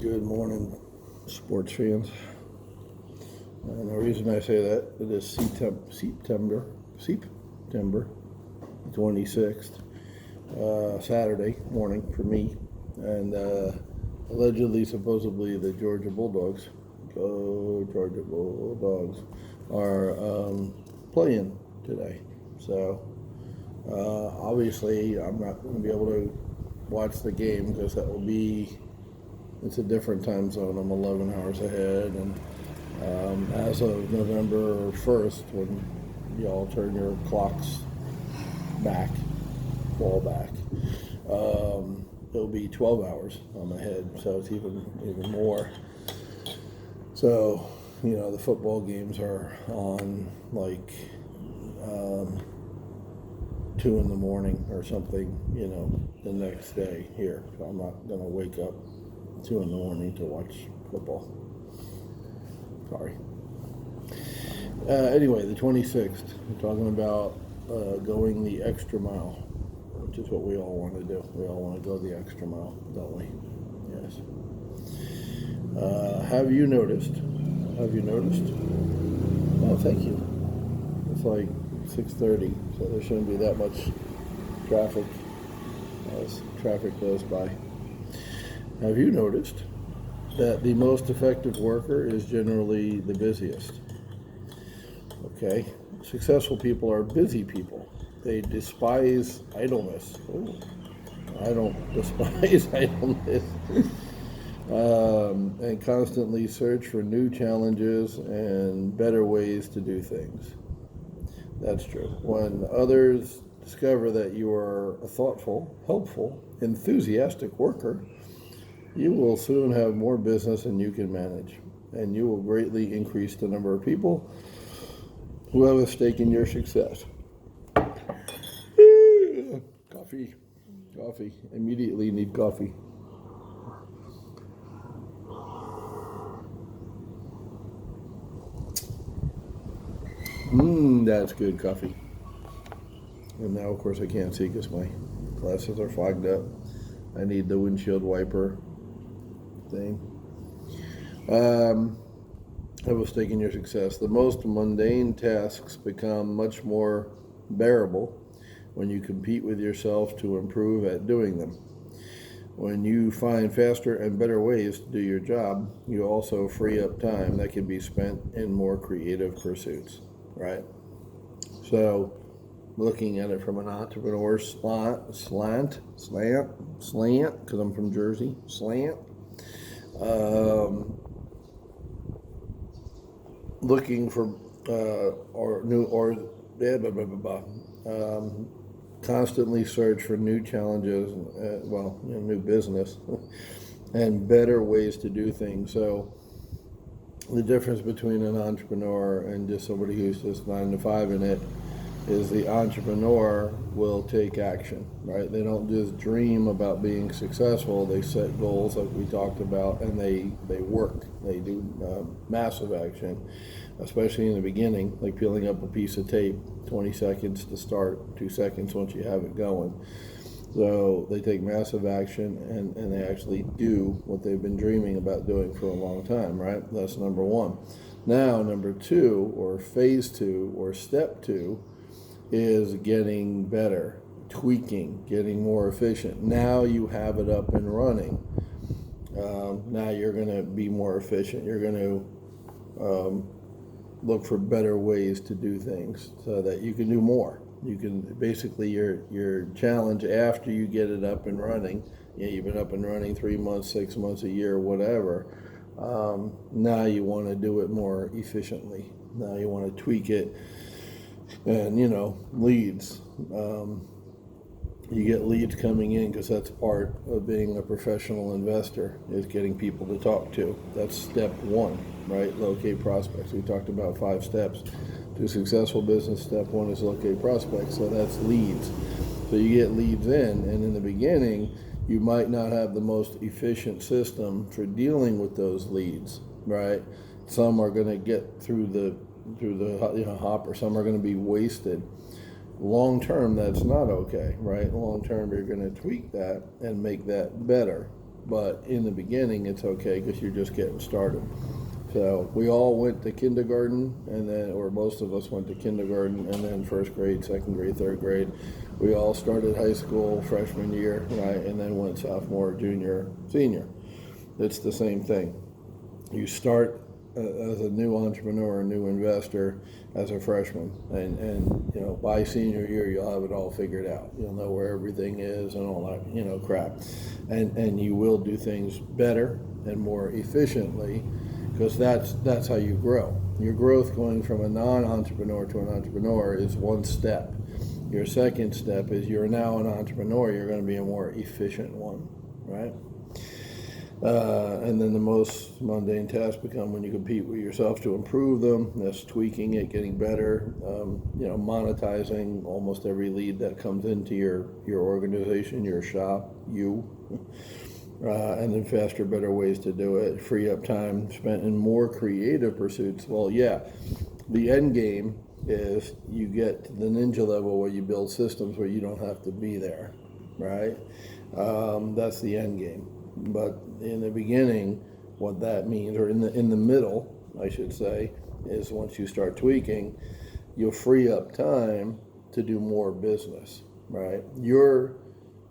Good morning, sports fans. And the reason I say that, it is September 26th, Saturday morning for me. And allegedly, supposedly, the Georgia Bulldogs, go Georgia Bulldogs, are playing today. So, obviously, I'm not going to be able to watch the game because it's a different time zone. I'm 11 hours ahead, and as of November 1st, when y'all turn your clocks back, fall back, it'll be 12 hours I'm ahead, so it's even more. So, the football games are on like 2 in the morning or something, the next day here. So I'm not going to wake up 2 in the morning to watch football. Sorry. Anyway, the 26th, we're talking about going the extra mile, which is what we all want to do. We all want to go the extra mile, don't we? Yes. Have you noticed? Oh, thank you. It's like 6:30, so there shouldn't be that much traffic as traffic goes by. Have you noticed that the most effective worker is generally the busiest? Okay, successful people are busy people. They despise idleness. Ooh, I don't despise idleness. And constantly search for new challenges and better ways to do things. That's true. When others discover that you are a thoughtful, helpful, enthusiastic worker, you will soon have more business than you can manage, and you will greatly increase the number of people who have a stake in your success. Coffee. Immediately need coffee. That's good coffee. And now, of course, I can't see because my glasses are fogged up. I need the windshield wiper thing. I was taking your success. The most mundane tasks become much more bearable when you compete with yourself to improve at doing them. When you find faster and better ways to do your job, you also free up time that can be spent in more creative pursuits, right? So, looking at it from an entrepreneur slant, because I'm from Jersey, slant. Looking for constantly search for new challenges, new business, and better ways to do things. So the difference between an entrepreneur and just somebody who's just 9 to 5 in it is the entrepreneur will take action, right? They don't just dream about being successful. They set goals like we talked about, and they work. They do massive action, especially in the beginning, like peeling up a piece of tape, 20 seconds to start, 2 seconds once you have it going. So they take massive action, and they actually do what they've been dreaming about doing for a long time, right? That's number one. Now, number two, or phase two, or step two, is getting better, tweaking, getting more efficient. Now you have it up and running. Now you're going to be more efficient. You're going to look for better ways to do things so that you can do more. You can basically your challenge after you get it up and running. You've been up and running 3 months, 6 months, a year, whatever. Now you want to do it more efficiently. Now you want to tweak it. And leads. You get leads coming in because that's part of being a professional investor, is getting people to talk to. That's step one, right? Locate prospects. We talked about 5 steps to successful business. Step one is locate prospects. So that's leads. So you get leads in, and in the beginning, you might not have the most efficient system for dealing with those leads, right? Some are going to get through the hopper. Some are going to be wasted. Long term, that's not okay, right? Long term, you're going to tweak that and make that better. but in the beginning it's okay because you're just getting started. So we all went to kindergarten, and then, or most of us went to kindergarten, and then first grade, second grade, third grade. We all started high school freshman year, right, and then went sophomore, junior, senior. It's the same thing. You start as a new entrepreneur, a new investor, as a freshman, and by senior year you'll have it all figured out. You'll know where everything is and all that crap, and you will do things better and more efficiently, because that's how you grow. Your growth going from a non-entrepreneur to an entrepreneur is one step. Your second step is you're now an entrepreneur. You're going to be a more efficient one, right? And then the most mundane tasks become when you compete with yourself to improve them. That's tweaking it, getting better, monetizing almost every lead that comes into your organization, your shop, and then faster, better ways to do it. Free up time spent in more creative pursuits. Well, yeah, the end game is you get to the ninja level where you build systems where you don't have to be there, right? That's the end game. But in the beginning, what that means, or in the middle, I should say, is once you start tweaking, you'll free up time to do more business, right? You're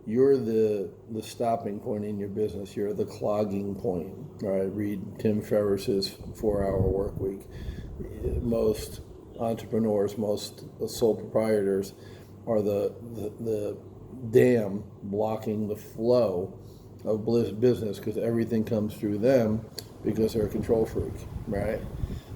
the stopping point in your business. You're the clogging point, right? Read Tim Ferriss's 4-Hour Work Week. Most entrepreneurs, most sole proprietors are the dam blocking the flow of business, because everything comes through them because they're a control freak, right?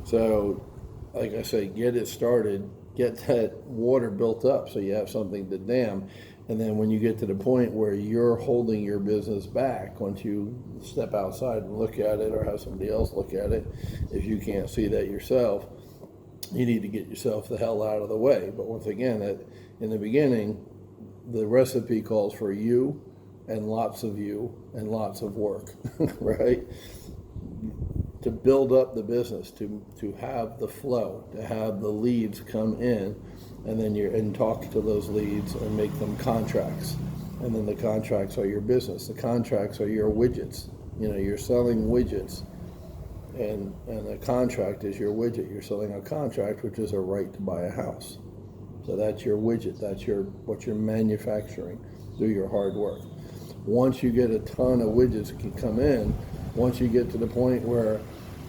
So, like I say, get it started, get that water built up so you have something to dam, and then when you get to the point where you're holding your business back, once you step outside and look at it or have somebody else look at it, if you can't see that yourself, you need to get yourself the hell out of the way. But once again, in the beginning, the recipe calls for you and lots of you and lots of work, right? To build up the business, to have the flow, to have the leads come in, and then talk to those leads and make them contracts. And then the contracts are your business. The contracts are your widgets. You're selling widgets, and a contract is your widget. You're selling a contract, which is a right to buy a house. So that's your widget. That's what you're manufacturing through your hard work. Once you get a ton of widgets that can come in, once you get to the point where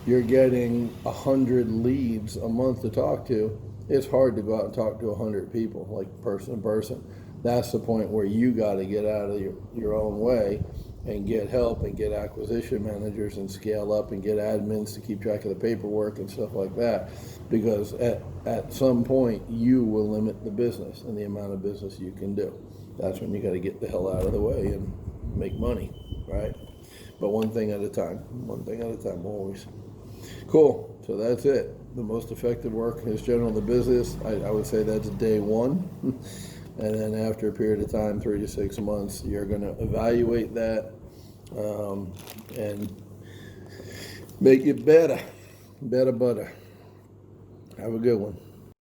you're getting 100 leads a month to talk to, it's hard to go out and talk to 100 people, like person to person. That's the point where you got to get out of your own way and get help and get acquisition managers and scale up and get admins to keep track of the paperwork and stuff like that. Because at some point, you will limit the business and the amount of business you can do. That's when you got to get the hell out of the way and make money, right? But one thing at a time, always. Cool. So that's it. The most effective work is general the business. I would say that's day one. And then after a period of time, 3 to 6 months, you're going to evaluate that and make it better. Better. Have a good one.